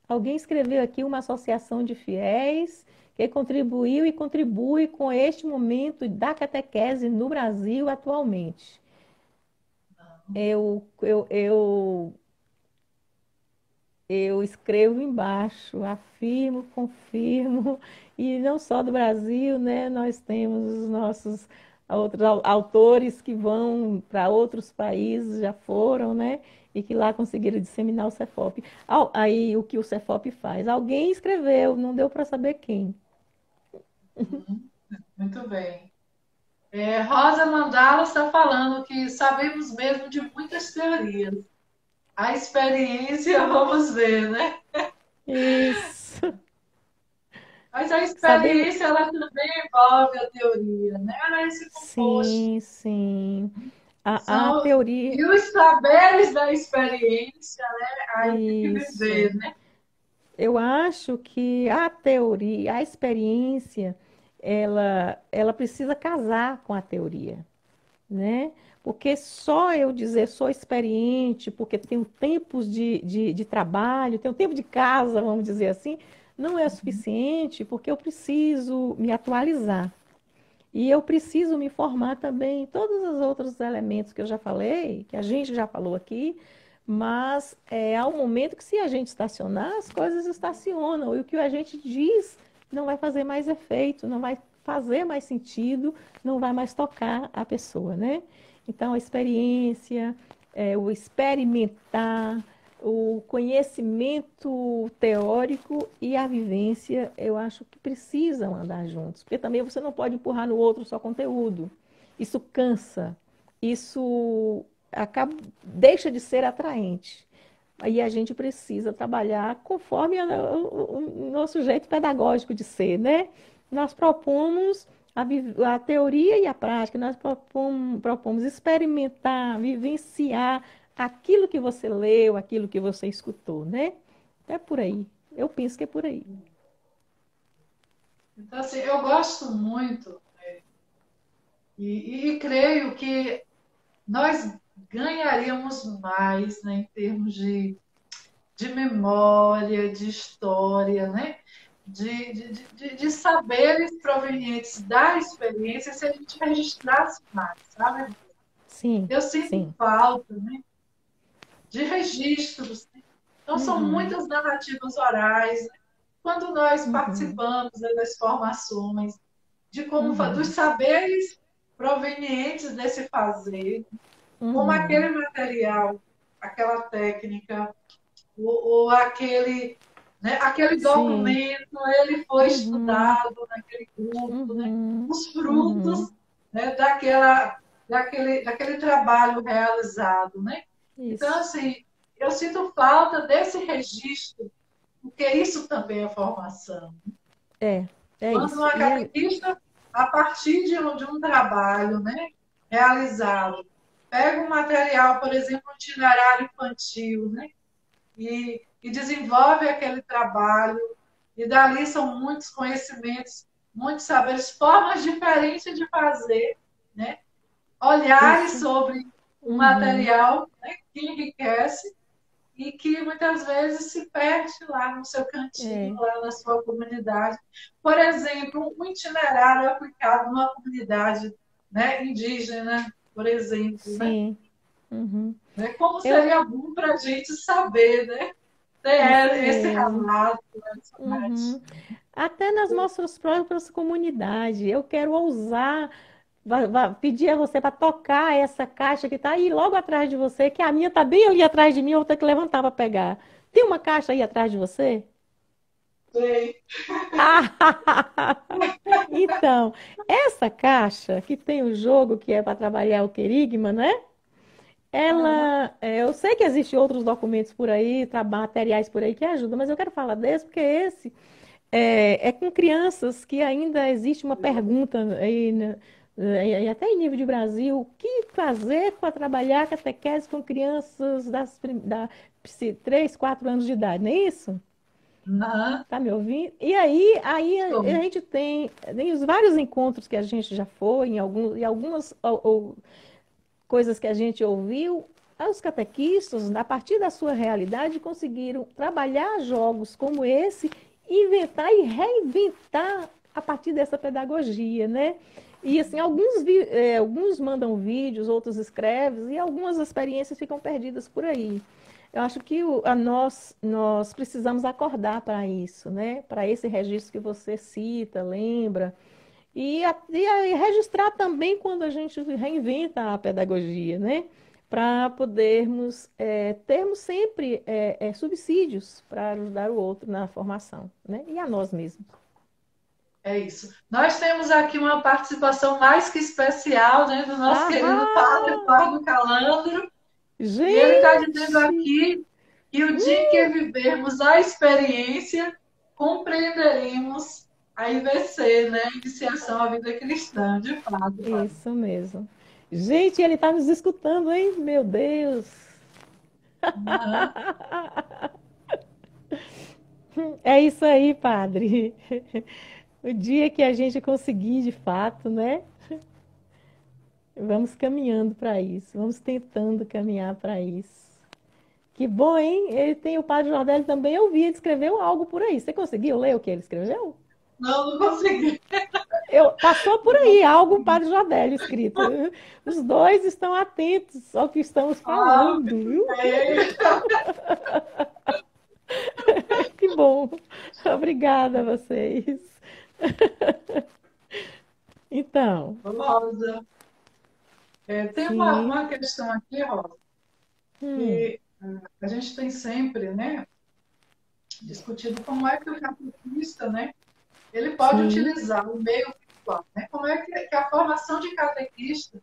Alguém escreveu aqui uma associação de fiéis que contribuiu e contribui com este momento da catequese no Brasil atualmente. Eu, eu, eu, eu escrevo embaixo, afirmo, confirmo, e não só do Brasil, né? Nós temos os nossos outros autores que vão para outros países, já foram, né? E que lá conseguiram disseminar o Cefop. Aí o que o Cefop faz? Alguém escreveu, não deu para saber quem. Muito bem. Rosa Mandala está falando que sabemos mesmo de muitas teorias. A experiência, vamos ver, né? Isso. Mas a Sabemos. experiência, ela também envolve a teoria, né? Ela é esse composto. Sim, sim. A São, teoria. e os saberes da experiência, né? Aí tem que Isso. viver, né? Eu acho que a teoria, a experiência, ela precisa casar com a teoria, né? Porque só eu dizer sou experiente, porque tenho tempos de trabalho, tenho tempo de casa, vamos dizer assim, não é suficiente porque eu preciso me atualizar. E eu preciso me formar também em todos os outros elementos que eu já falei, que a gente já falou aqui, mas há um momento que se a gente estacionar, as coisas estacionam. E o que a gente diz não vai fazer mais efeito, não vai fazer mais sentido, não vai mais tocar a pessoa, né? Então, a experiência, o experimentar, o conhecimento teórico e a vivência, eu acho que precisam andar juntos, porque também você não pode empurrar no outro só conteúdo. Isso cansa, isso deixa de ser atraente. Aí a gente precisa trabalhar conforme o nosso jeito pedagógico de ser, né? Nós propomos a teoria e a prática, nós propomos experimentar, vivenciar aquilo que você leu, aquilo que você escutou, né? É por aí. Eu penso que é por aí. Então, assim, eu gosto muito e creio que nós ganharíamos mais, né, em termos de memória, de história, né? De saberes provenientes da experiência se a gente registrasse mais, sabe? Sim, Eu sinto sim. falta, né, de registros, né? Então, são Uhum, muitas narrativas orais, né? Quando nós uhum, participamos, né, das formações, de como dos uhum, saberes provenientes desse fazer, como aquele uhum. material, aquela técnica, ou aquele, né, aquele Sim. documento, ele foi Uhum, estudado naquele grupo, né, uhum, os frutos, uhum. né, daquele trabalho realizado, né? Então, Isso. assim, eu sinto falta desse registro, porque isso também é formação. É, é Quando isso. uma catequista, a partir de um trabalho, né, realizado, pega um material, por exemplo, um itinerário infantil, né, e desenvolve aquele trabalho, e dali são muitos conhecimentos, muitos saberes, formas diferentes de fazer, né, olhares Isso. sobre o Uhum. material, né, que enriquece e que muitas vezes se perde lá no seu cantinho, É. lá na sua comunidade. Por exemplo, um itinerário aplicado numa comunidade, né, indígena, por exemplo, né? Sim. Uhum. Como Eu, seria bom para a gente saber, né? isso Ter esse mesmo. relato, essa Uhum. narrativa. Até nas nossas próprias comunidades. Eu quero ousar pedir a você para tocar essa caixa que está aí logo atrás de você, que a minha está bem ali atrás de mim, eu vou ter que levantar para pegar. Tem uma caixa aí atrás de você? Sei. Então, essa caixa que tem o jogo que é para trabalhar o querigma, né? Aham. Eu sei que existem outros documentos por aí, materiais por aí que ajudam, mas eu quero falar desse porque esse é com crianças que ainda existe uma pergunta aí, né, e até em nível de Brasil, o que fazer para trabalhar catequese com crianças da 3, 4 anos de idade, não é isso? Aham. Tá me ouvindo? E aí a Tô. gente tem os vários encontros que a gente já foi, em algumas coisas que a gente ouviu, os catequistas, a partir da sua realidade, conseguiram trabalhar jogos como esse, inventar e reinventar a partir dessa pedagogia, né? E assim, alguns mandam vídeos, outros escrevem, e algumas experiências ficam perdidas por aí. Eu acho que nós precisamos acordar para isso, né? Para esse registro que você cita, lembra, e registrar também quando a gente reinventa a pedagogia, né? Para podermos termos sempre subsídios para ajudar o outro na formação, né? E a nós mesmos. É isso. Nós temos aqui uma participação mais que especial, né, do nosso querido padre Ah, Eduardo Calandro. E ele está dizendo gente! aqui que o dia em que vivermos a experiência, compreenderemos a IVC, né? Iniciação à Vida Cristã, de fato, Padre. Isso mesmo. Gente, ele está nos escutando, hein? Meu Deus! Aham. É isso aí, padre. O dia que a gente conseguir, de fato, né? Vamos caminhando para isso, vamos tentando caminhar para isso. Que bom, hein? Ele tem o Padre Jordelli também, eu vi, ele escreveu algo por aí. Você conseguiu ler o que ele escreveu? Não, não consegui. Passou por aí algo Padre Jordelli escrito. Os dois estão atentos ao que estamos Ah, falando, viu? bem. Que bom. Obrigada a vocês. Então, Rosa, tem sim. uma questão aqui, Rosa, Hum, que a gente tem sempre, né, discutido como é que o catequista, né, ele pode sim, utilizar o meio virtual, né? Como é que a formação de catequista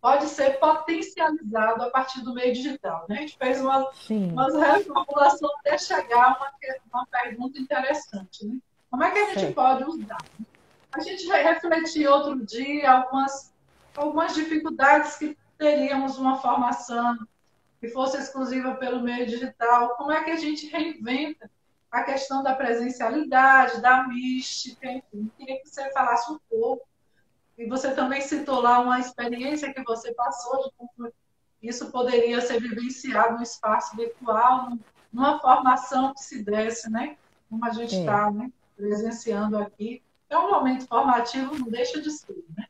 pode ser potencializado a partir do meio digital, né? A gente fez sim. uma reformulação até chegar a uma pergunta interessante, né? Como é que a gente Certo. pode usar? A gente vai refletir outro dia algumas dificuldades que teríamos uma formação que fosse exclusiva pelo meio digital. Como é que a gente reinventa a questão da presencialidade, da mística, enfim. Queria que você falasse um pouco. E você também citou lá uma experiência que você passou de como isso poderia ser vivenciado no espaço virtual, numa formação que se desse, né? Como a gente É, está, né, presenciando aqui. É um momento formativo, não deixa de ser, né?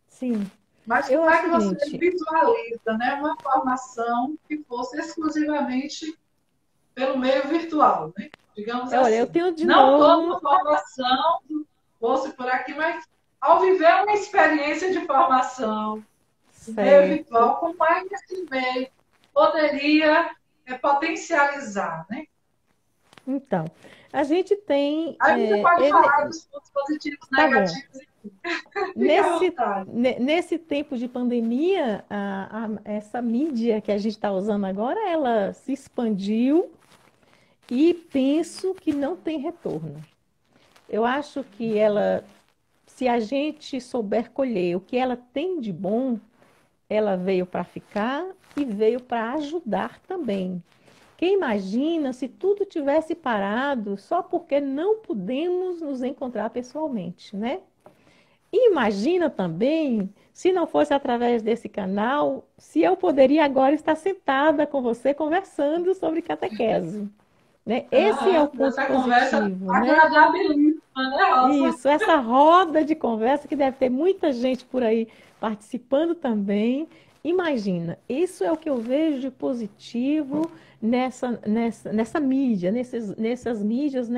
sim. Mas Eu como é acho que o você seguinte, visualiza, né, uma formação que fosse exclusivamente pelo meio virtual, né? Digamos olha, eu assim. tenho de Não toda novo, a formação fosse por aqui, mas ao viver uma experiência de formação no meio certo. virtual, como é que esse meio poderia potencializar, né? Então, a gente tem, Aí você pode falar dos pontos positivos, tá bom. negativos, fica à Nesse, vontade. nesse tempo de pandemia, essa mídia que a gente está usando agora, ela se expandiu e penso que não tem retorno. Eu acho que ela, se a gente souber colher o que ela tem de bom, ela veio para ficar e veio para ajudar também. Quem imagina se tudo tivesse parado só porque não pudemos nos encontrar pessoalmente, né? E imagina também, se não fosse através desse canal, se eu poderia agora estar sentada com você conversando sobre catequese, né? Esse é o ponto Essa conversa positivo, né? agradabilíssima, né, Rosa? Isso, essa roda de conversa que deve ter muita gente por aí participando também. Imagina, isso é o que eu vejo de positivo nessa mídia, nessas mídias,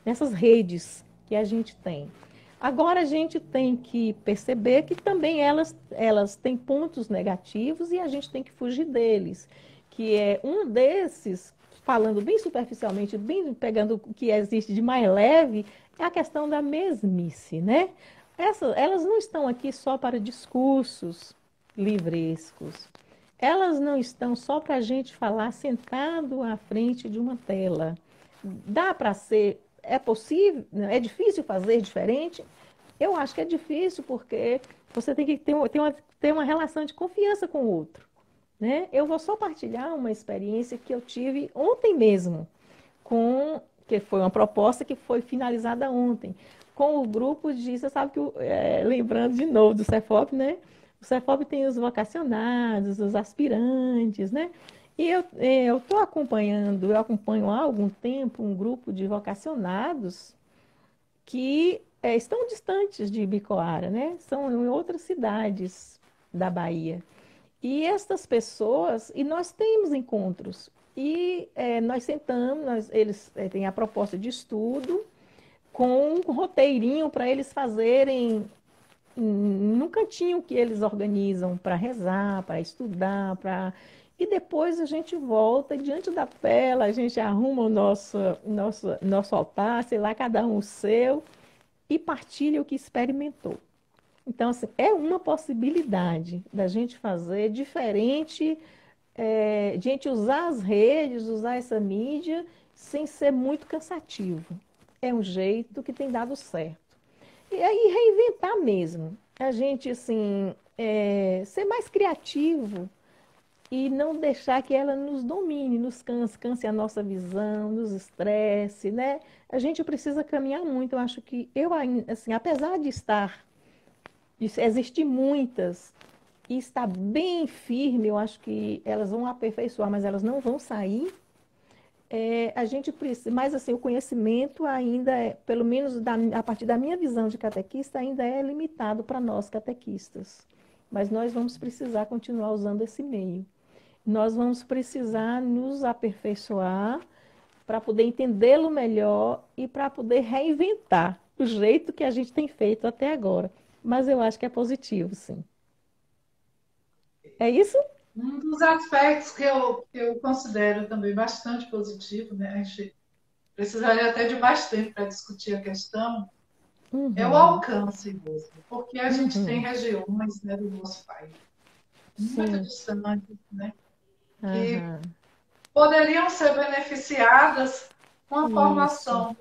nessas redes que a gente tem. Agora a gente tem que perceber que também elas têm pontos negativos e a gente tem que fugir deles. Que é um desses, falando bem superficialmente, bem pegando o que existe de mais leve, é a questão da mesmice, né? Elas não estão aqui só para discursos livrescos. Elas não estão só para a gente falar sentado à frente de uma tela. Dá para ser, é possível, é difícil fazer diferente? Eu acho que é difícil porque você tem que ter uma relação de confiança com o outro, né? Eu vou só partilhar uma experiência que eu tive ontem mesmo que foi uma proposta que foi finalizada ontem, com o grupo de, você sabe que, lembrando de novo do Cefop, né? O Cefop tem os vocacionados, os aspirantes, né? E eu estou acompanhando, eu acompanho há algum tempo um grupo de vocacionados que estão distantes de Bicoara, né? São em outras cidades da Bahia. E estas pessoas, e nós temos encontros, e nós sentamos, eles têm a proposta de estudo com um roteirinho para eles fazerem num cantinho que eles organizam para rezar, para estudar, e depois a gente volta e diante da tela, a gente arruma o nosso altar, sei lá, cada um o seu, e partilha o que experimentou. Então, assim, é uma possibilidade da gente fazer diferente, de a gente usar as redes, usar essa mídia, sem ser muito cansativo. É um jeito que tem dado certo. E aí reinventar mesmo. A gente, assim, ser mais criativo e não deixar que ela nos domine, nos canse a nossa visão, nos estresse, né? A gente precisa caminhar muito. Eu acho que eu ainda, assim, apesar de existir muitas e está bem firme, eu acho que elas vão aperfeiçoar, mas elas não vão sair. A gente precisa, mas assim, o conhecimento ainda é, pelo menos a partir da minha visão de catequista, ainda é limitado para nós catequistas. Mas nós vamos precisar continuar usando esse meio. Nós vamos precisar nos aperfeiçoar para poder entendê-lo melhor e para poder reinventar o jeito que a gente tem feito até agora. Mas eu acho que é positivo, sim. É isso? Um dos aspectos que eu considero também bastante positivo, né? A gente precisaria até de mais tempo para discutir a questão, é o alcance mesmo, porque a gente tem regiões, né, do nosso país muito distantes, né, que poderiam ser beneficiadas com a formação.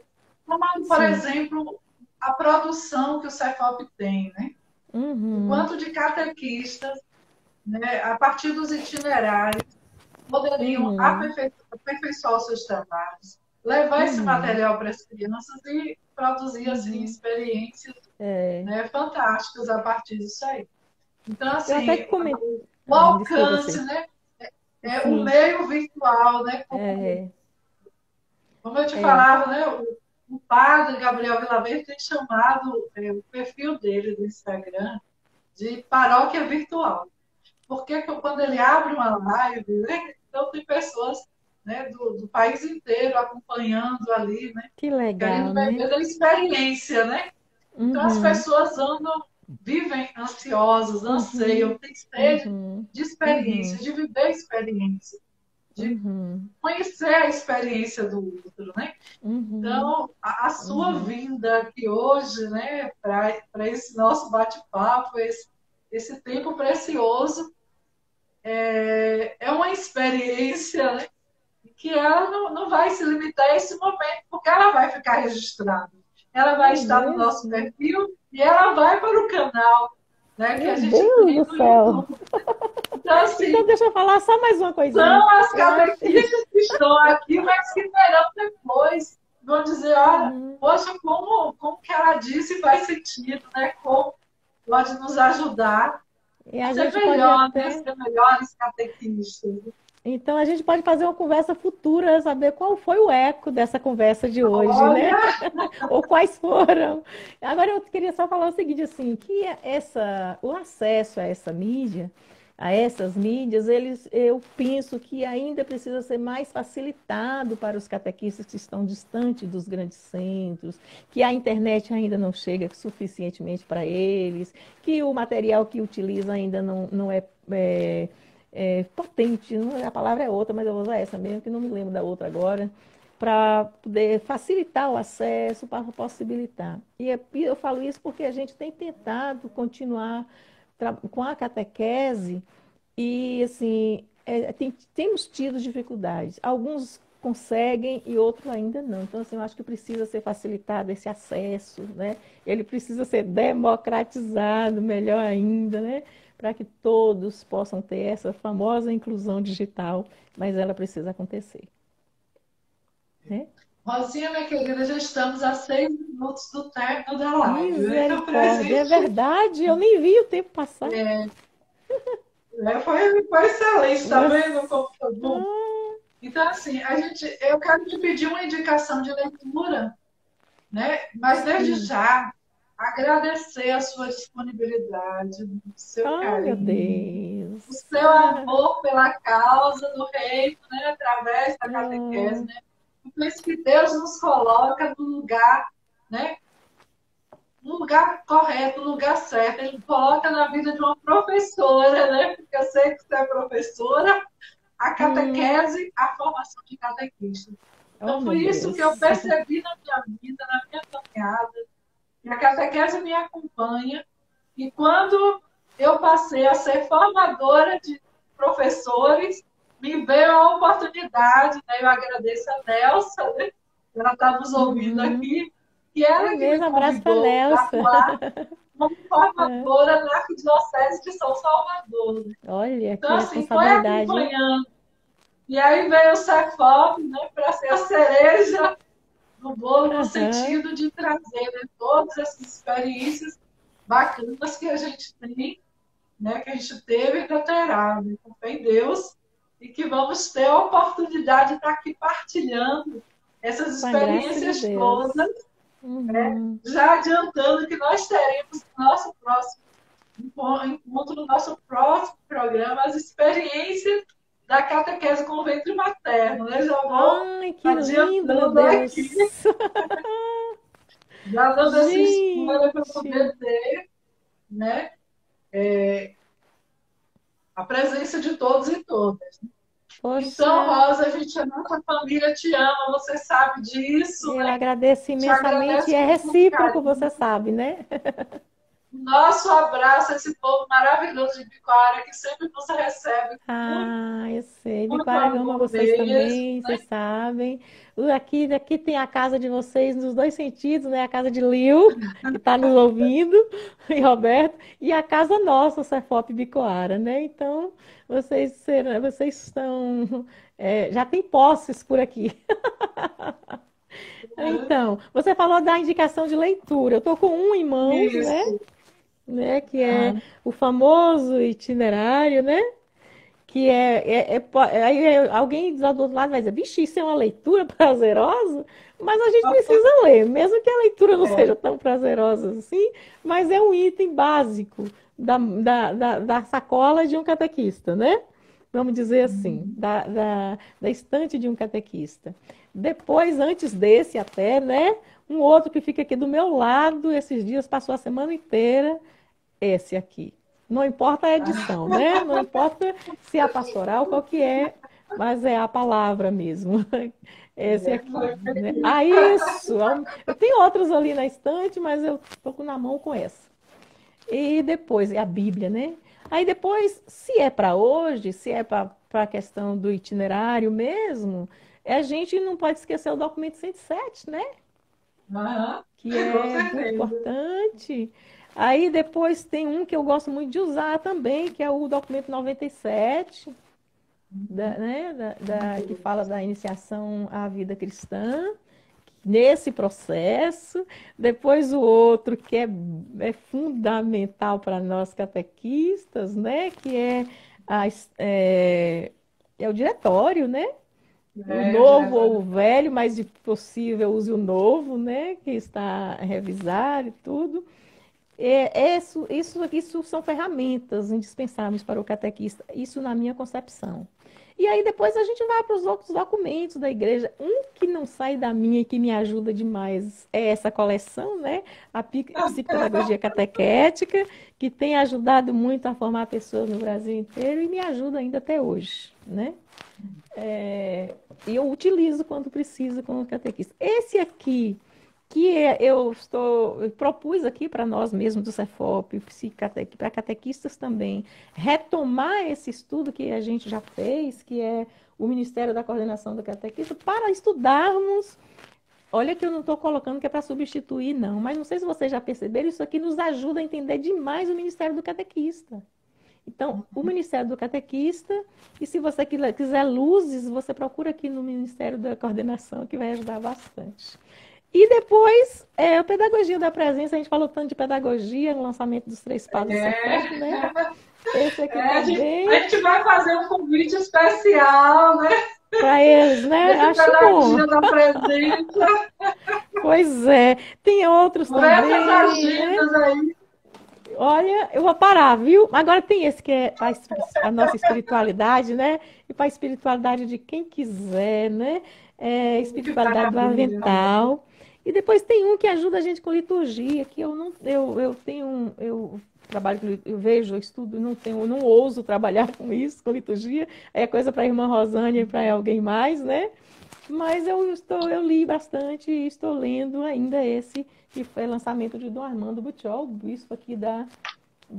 Tomando, por exemplo, a produção que o Cefop tem, né? O quanto de catequistas, né, a partir dos itinerários, poderiam aperfeiçoar os seus trabalhos, levar esse material para as crianças e produzir assim, experiências né, fantásticas a partir disso aí. Então, assim, o alcance, né, o meio virtual, né, como eu te falava, né, o padre Gabriel Vilaverde tem chamado o perfil dele do Instagram de paróquia virtual. Porque quando ele abre uma live, né, então tem pessoas, né, do país inteiro acompanhando ali, né? Que legal, querendo beber da experiência, né? Então as pessoas vivem ansiosas, anseiam, têm sede de experiência, de viver a experiência, de conhecer a experiência do outro, né? Então, a sua vinda aqui hoje, né, para esse nosso bate-papo, esse tempo precioso, é uma experiência, né, que ela não vai se limitar a esse momento, porque ela vai ficar registrada. Ela vai estar no nosso perfil e ela vai para o canal, né, que a gente tem no YouTube. Então, assim, então, deixa eu falar só mais uma coisinha. São as catequistas que estão aqui, mas que verão depois. Vão dizer, olha, poxa, como que ela disse faz sentido, né? Como pode nos ajudar a ser melhor, né? Ser melhores catequistas. Então, a gente pode fazer uma conversa futura, saber qual foi o eco dessa conversa de hoje, né? Ou quais foram. Agora, eu queria só falar o seguinte, assim, que o acesso a essa mídia, a essas mídias, eu penso que ainda precisa ser mais facilitado para os catequistas que estão distantes dos grandes centros, que a internet ainda não chega suficientemente para eles, que o material que utiliza ainda não é potente, a palavra é outra, mas eu vou usar essa mesmo, que não me lembro da outra agora, para poder facilitar o acesso, para possibilitar. E eu falo isso porque a gente tem tentado continuar com a catequese e, assim, temos tido dificuldades. Alguns conseguem e outros ainda não. Então, assim, eu acho que precisa ser facilitado esse acesso, né? Ele precisa ser democratizado, melhor ainda, né? Para que todos possam ter essa famosa inclusão digital, mas ela precisa acontecer. Né? Rosinha, minha querida, já estamos a 6 minutos do término da live. Misericórdia, é verdade, eu nem vi o tempo passar. Foi excelente, tá vendo como foi bom? Então, assim, eu quero te pedir uma indicação de leitura, né? Mas desde já, agradecer a sua disponibilidade, o seu carinho, meu Deus. o seu amor pela causa do reino, né? Através da catequese, né? Por isso que Deus nos coloca no lugar, né? No lugar correto, no lugar certo. Ele coloca na vida de uma professora, né? Porque eu sei que você é professora, a catequese, a formação de catequista. Então, foi isso que eu percebi na minha vida, na minha caminhada. E a catequese me acompanha. E quando eu passei a ser formadora de professores, me veio a oportunidade, né? Eu agradeço a Nelsa, né? Ela está nos ouvindo aqui. E ela que me convidou para atuar como formadora na Arquidiocese de São Salvador. Né? Olha, então, assim, foi acompanhando. E aí veio o Cefop, né, para ser a cereja do bolo, no sentido de trazer, né, todas essas experiências bacanas que a gente tem, né, que a gente teve e ainda terá, né, com fé em Deus, e que vamos ter a oportunidade de estar aqui partilhando essas Com a graça de experiências Deus. todas, Uhum. já adiantando que nós teremos no nosso próximo encontro, no nosso próximo programa, as experiências da catequese com o ventre materno, né? Já vou Ai, que lindo, meu adiantando Deus. aqui, já dando essa spoiler para Gente, poder ter, né, a presença de todos e todas. Então, poxa, Rosa, a gente, a nossa família te ama, você sabe disso, eu né? agradeço Te imensamente e agradece é com muito recíproco, carinho. você sabe, né? Nosso abraço a esse povo maravilhoso de Biquara que sempre nos recebe com muito, Ah, eu sei. muito Biquara ama amor vocês mesmo. também, vocês sabem. Aqui tem a casa de vocês nos dois sentidos, né? A casa de Lil, que está nos ouvindo, e Roberto, e a casa nossa, o Cefop Bicoara, né? Então, vocês estão, já tem posses por aqui. Então, você falou da indicação de leitura. Eu estou com um em mãos, Isso. né? Que é o famoso itinerário, né? Que aí alguém lá do outro lado vai dizer, vixe, isso é uma leitura prazerosa, mas a gente precisa ler, mesmo que a leitura não seja tão prazerosa assim, mas é um item básico da sacola de um catequista, né? Vamos dizer assim, da estante de um catequista. Depois, antes desse até, né? Um outro que fica aqui do meu lado, esses dias passou a semana inteira, esse aqui. Não importa a edição, né? Não importa se é a pastoral, qual que é, mas é a palavra mesmo. Esse aqui, né? Ah, isso! Eu tenho outros ali na estante, mas eu estou na mão com essa. E depois, é a Bíblia, né? Aí depois, se é para hoje, se é para a questão do itinerário mesmo, a gente não pode esquecer o documento 107, né? Que Com é muito certeza. importante. Aí depois tem um que eu gosto muito de usar também, que é o documento 97, que fala da iniciação à vida cristã, nesse processo. Depois o outro que é fundamental para nós catequistas, né? Que é o diretório, né? O novo ou o velho, mas se possível use o novo, né? Que está revisado e tudo. Isso são ferramentas indispensáveis para o catequista, isso na minha concepção. E aí depois a gente vai para os outros documentos da igreja. Um que não sai da minha e que me ajuda demais é essa coleção, né? A Psicopedagogia Catequética, que tem ajudado muito a formar pessoas no Brasil inteiro e me ajuda ainda até hoje, né? E eu utilizo quando preciso como catequista. Esse aqui, eu propus aqui para nós mesmos do Cefop, para catequistas também, retomar esse estudo que a gente já fez, que é o Ministério da Coordenação do Catequista, para estudarmos. Olha que eu não estou colocando que é para substituir, não, mas não sei se vocês já perceberam, isso aqui nos ajuda a entender demais o Ministério do Catequista. Então, o Ministério do Catequista, e se você quiser luzes, você procura aqui no Ministério da Coordenação, que vai ajudar bastante. E depois, a Pedagogia da Presença, a gente falou tanto de pedagogia no lançamento dos 3 passos do Cefop, né? Esse aqui também. A gente vai fazer um convite especial, né? Para eles, né? Acho bom. Pedagogia da Presença. Pois é. Tem outros também. Essas agendas, né? Aí. Olha, eu vou parar, viu? Agora tem esse que é a nossa espiritualidade, né? E para a espiritualidade de quem quiser, né? Espiritualidade do avental. E depois tem um que ajuda a gente com liturgia, que eu trabalho com, eu vejo, eu estudo, não ouso trabalhar com isso, com liturgia. É coisa para a irmã Rosânia e para alguém mais, né? Mas eu li bastante e estou lendo ainda esse que foi lançamento de Dom Armando Butiol, bispo aqui da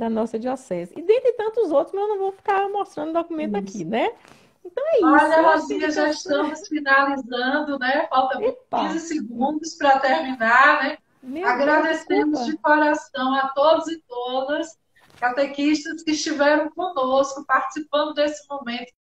nossa diocese. E dentre tantos outros, mas eu não vou ficar mostrando o documento aqui, né? Então é isso. Olha, Rosinha, já estamos finalizando, né? Falta 15 segundos para terminar, né? Agradecemos de coração a todos e todas, catequistas que estiveram conosco, participando desse momento